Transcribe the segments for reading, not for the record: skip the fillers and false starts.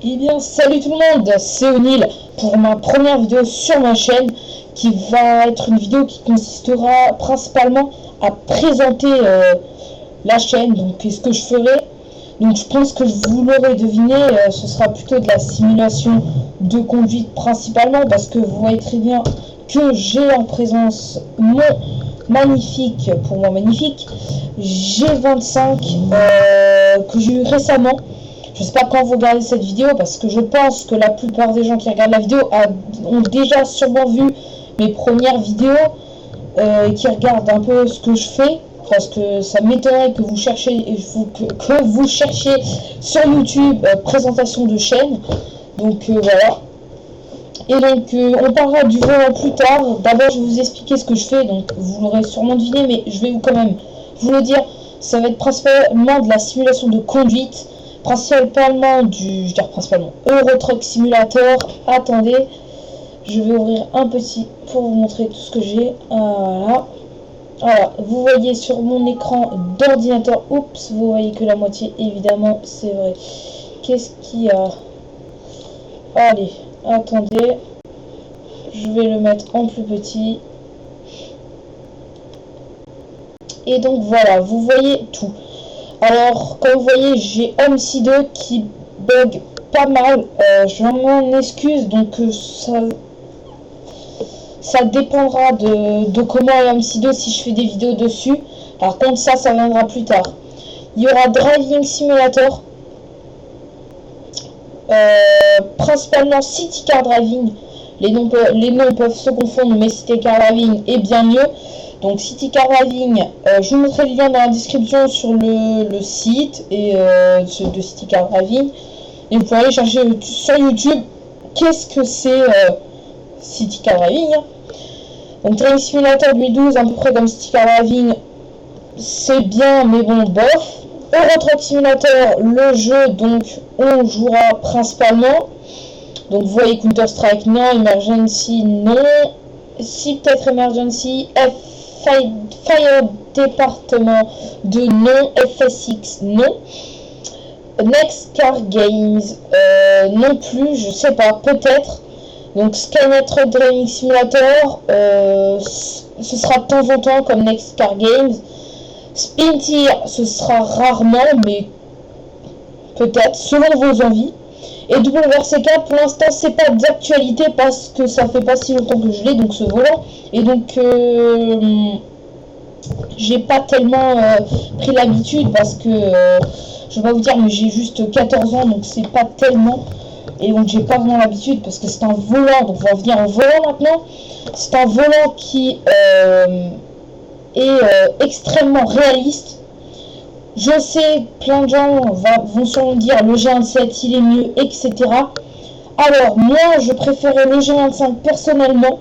Eh bien, salut tout le monde, c'est O'Neill pour ma première vidéo sur ma chaîne qui va être une vidéo qui consistera principalement à présenter la chaîne. Donc, qu'est-ce que je ferai? Donc, je pense que vous l'aurez deviné, ce sera plutôt de la simulation de conduite principalement parce que vous voyez très bien que j'ai en présence mon magnifique, pour moi magnifique, G25 que j'ai eu récemment. Je sais pas quand vous regardez cette vidéo parce que je pense que la plupart des gens qui regardent la vidéo ont déjà sûrement vu mes premières vidéos qui regardent un peu ce que je fais parce que ça m'étonnerait que vous cherchiez sur YouTube présentation de chaîne. Donc voilà. Et donc on parlera du volant plus tard. D'abord je vais vous expliquer ce que je fais, donc vous l'aurez sûrement deviné, mais je vais quand même vous le dire. Ça va être principalement de la simulation de conduite, principalement Euro Truck Simulator. Attendez, je vais ouvrir un petit pour vous montrer tout ce que j'ai. Voilà, vous voyez sur mon écran d'ordinateur, oups, vous voyez que la moitié, évidemment, c'est vrai. Qu'est-ce qu'il y a? Allez, attendez, je vais le mettre en plus petit. Et donc voilà, vous voyez tout. Alors, comme vous voyez, j'ai MC2 qui bug pas mal. Je m'en excuse, donc ça dépendra de comment est MC2 si je fais des vidéos dessus. Par contre, ça viendra plus tard. Il y aura Driving Simulator. Principalement City Car Driving. Les noms peuvent se confondre, mais City Car Driving est bien mieux. Donc City Car Driving, je vous mettrai le lien dans la description sur le site et de City Car Driving. Et vous pouvez aller chercher sur YouTube qu'est-ce que c'est City Car Driving. Donc Driving Simulator 2012, à peu près comme City Car Driving, c'est bien, mais bon, bof. Euro Truck Simulator, le jeu, donc on jouera principalement. Donc vous voyez Counter-Strike, non. Emergency, non. Si, peut-être Emergency. Fire Département de non. FSX, non. Next Car Games, non plus, je sais pas, peut-être. Donc Skynet Truck Driving Simulator, ce sera de temps en temps comme Next Car Games. Spintir, ce sera rarement, mais peut-être, selon vos envies. Et WRC4, pour l'instant, c'est pas d'actualité parce que ça fait pas si longtemps que je l'ai, donc ce volant. Et donc, j'ai pas tellement pris l'habitude parce que, je vais pas vous dire, mais j'ai juste 14 ans, donc c'est pas tellement. Et donc, j'ai pas vraiment l'habitude parce que c'est un volant, donc on va venir au volant maintenant. C'est un volant qui est extrêmement réaliste. Je sais, plein de gens vont sûrement dire le G27 il est mieux, etc. Alors moi je préférais le G25 personnellement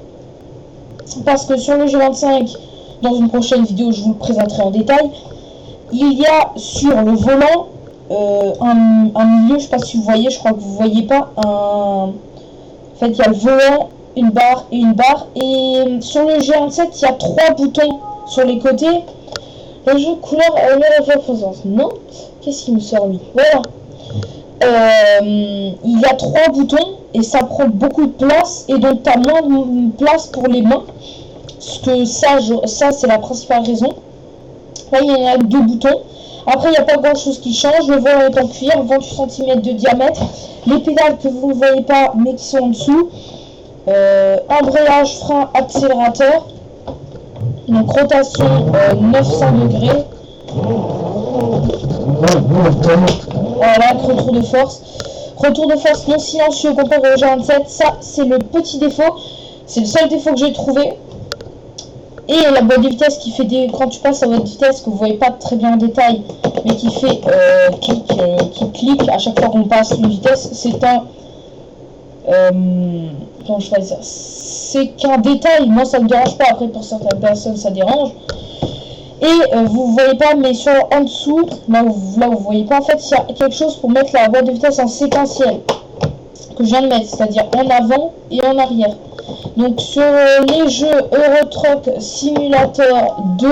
parce que sur le G25, dans une prochaine vidéo je vous le présenterai en détail, il y a sur le volant un milieu, je sais pas si vous voyez, je crois que vous voyez pas, en fait il y a le volant, une barre et une barre, et sur le G27 il y a 3 boutons sur les côtés. Le jeu couleur présence. Non. Qu'est-ce qui me sort lui? Voilà. Il y a 3 boutons et ça prend beaucoup de place et donc tu as moins de place pour les mains. Parce que ça c'est la principale raison. Là il y en a 2 boutons. Après il n'y a pas grand chose qui change. Le volant est en cuir, 28 cm de diamètre. Les pédales que vous ne voyez pas mais qui sont en dessous. Embrayage, frein, accélérateur. Donc rotation 900 degrés. Voilà, retour de force. Retour de force non silencieux comparé au G27. Ça, c'est le petit défaut. C'est le seul défaut que j'ai trouvé. Et la boîte de vitesse qui fait des... Quand tu passes à votre vitesse, que vous voyez pas très bien en détail, mais qui fait qui clique à chaque fois qu'on passe une vitesse, c'est un... comment je vais dire, c'est qu'un détail, moi ça me dérange pas, après pour certaines personnes ça dérange. Et vous voyez pas, mais sur en dessous, là vous voyez pas, en fait il y a quelque chose pour mettre la boîte de vitesse en séquentiel que je viens de mettre, c'est-à-dire en avant et en arrière. Donc sur les jeux Euro Truck Simulator 2,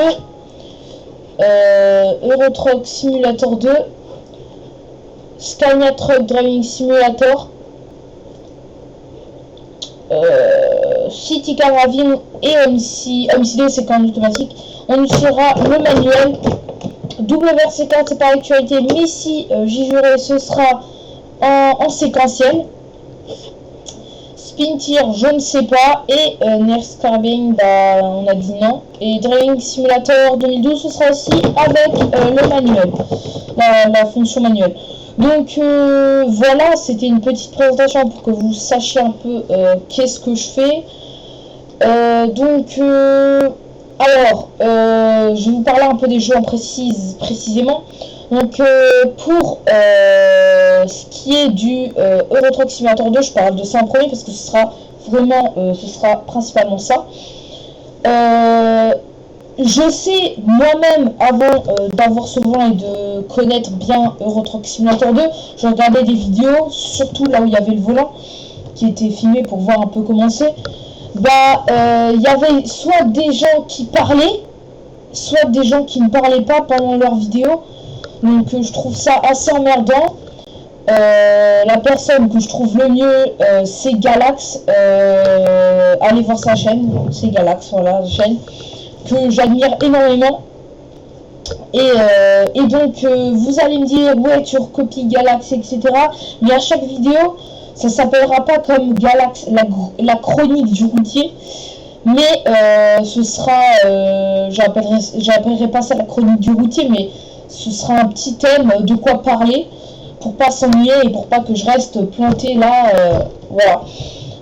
Scania Truck Driving Simulator, City Car Driving et Homicide, c'est quand même automatique. On utilisera le manuel. WRC4 c'est par actualité, mais si j'y jurais, ce sera en séquentiel. Spin Tir, je ne sais pas. Et Next Carving, bah, on a dit non. Et Driving Simulator 2012, ce sera aussi avec le manuel, la fonction manuelle. Donc voilà, c'était une petite présentation pour que vous sachiez un peu qu'est-ce que je fais. Alors, je vais vous parler un peu des jeux en précisément. Donc pour ce qui est du Euro Truck Simulator 2, je parle de ça en premier parce que ce sera vraiment, ce sera principalement ça. Je sais moi-même, avant d'avoir ce volant et de connaître bien Euro Truck Simulator 2, je regardais des vidéos, surtout là où il y avait le volant, qui était filmé pour voir un peu comment c'est. Bah, il y avait soit des gens qui parlaient, soit des gens qui ne parlaient pas pendant leur vidéo. Donc je trouve ça assez emmerdant. La personne que je trouve le mieux, c'est Galax. Allez voir sa chaîne, c'est Galax, voilà, la chaîne que j'admire énormément. Et donc vous allez me dire, ouais, tu recopies Galax, etc. Mais à chaque vidéo, ça s'appellera pas comme Galax, la chronique du routier. Mais ce sera, j'appellerai pas ça la chronique du routier, mais ce sera un petit thème de quoi parler pour pas s'ennuyer et pour pas que je reste planté là, voilà.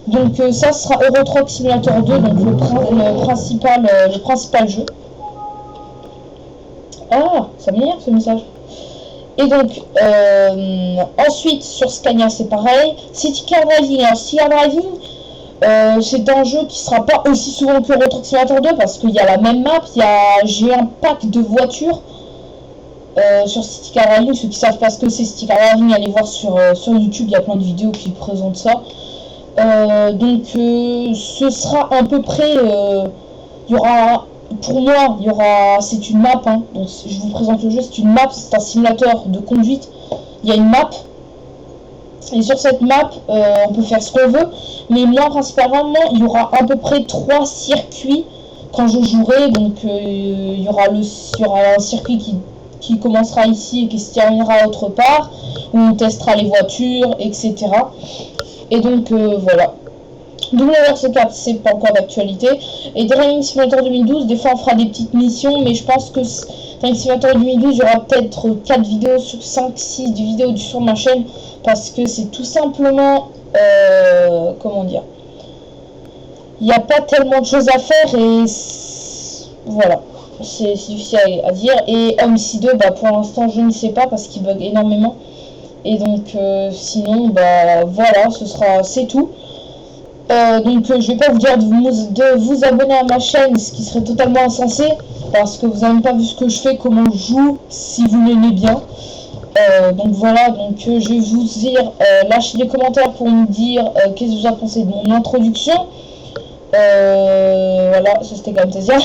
Donc ça sera Euro Truck Simulator 2, donc le principal jeu. Ah, ça m'énerve ce message. Et donc ensuite sur Scania c'est pareil. City Car Driving, alors City Car Driving, c'est un jeu qui sera pas aussi souvent que Euro Truck Simulator 2 parce qu'il y a la même map, j'ai un pack de voitures. Sur City Car Driving, ceux qui savent pas ce que c'est City Car Driving, allez voir sur YouTube, il y a plein de vidéos qui présentent ça. Donc ce sera à peu près, il y aura, pour moi, c'est une map, hein, donc je vous présente le jeu, c'est une map, c'est un simulateur de conduite, il y a une map, et sur cette map, on peut faire ce qu'on veut, mais moi, principalement, il y aura à peu près 3 circuits quand je jouerai, donc il y aura un circuit qui commencera ici et qui se terminera autre part, où on testera les voitures, etc. Et donc voilà. WRC4 c'est pas encore d'actualité. Et Driving Simulator 2012, des fois on fera des petites missions, mais je pense que Driving Simulator 2012, il y aura peut-être 4 vidéos sur 5-6 vidéos sur ma chaîne, parce que c'est tout simplement, comment dire, il n'y a pas tellement de choses à faire et voilà. C'est difficile à dire. Et Homicide, bah pour l'instant je ne sais pas parce qu'il bug énormément. Et donc sinon bah voilà, c'est tout. Donc je vais pas vous dire de vous abonner à ma chaîne, ce qui serait totalement insensé, parce que vous n'avez même pas vu ce que je fais, comment je joue, si vous l'aimez bien. Donc voilà, donc je vais vous dire, lâchez des commentaires pour me dire qu'est-ce que vous avez pensé de mon introduction. Voilà, ça c'était Camtasia.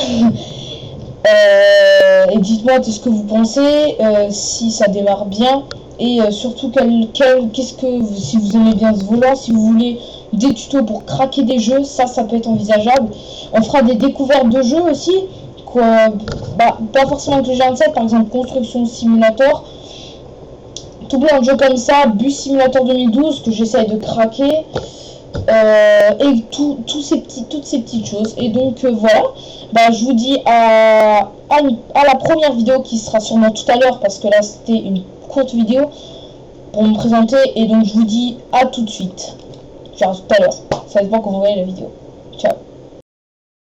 Et dites-moi tout ce que vous pensez, si ça démarre bien, et surtout qu'est-ce que si vous aimez bien ce volant, si vous voulez des tutos pour craquer des jeux, ça peut être envisageable. On fera des découvertes de jeux aussi, quoi, bah, pas forcément avec le G27, par exemple Construction Simulator, tout plein de jeux comme ça, Bus Simulator 2012 que j'essaye de craquer. Et toutes ces petites choses. Et donc voilà, bah, je vous dis à la première vidéo qui sera sûrement tout à l'heure, parce que là c'était une courte vidéo pour me présenter. Et donc je vous dis à tout de suite, genre tout à l'heure, ça dépend quand vous voyez la vidéo. Ciao.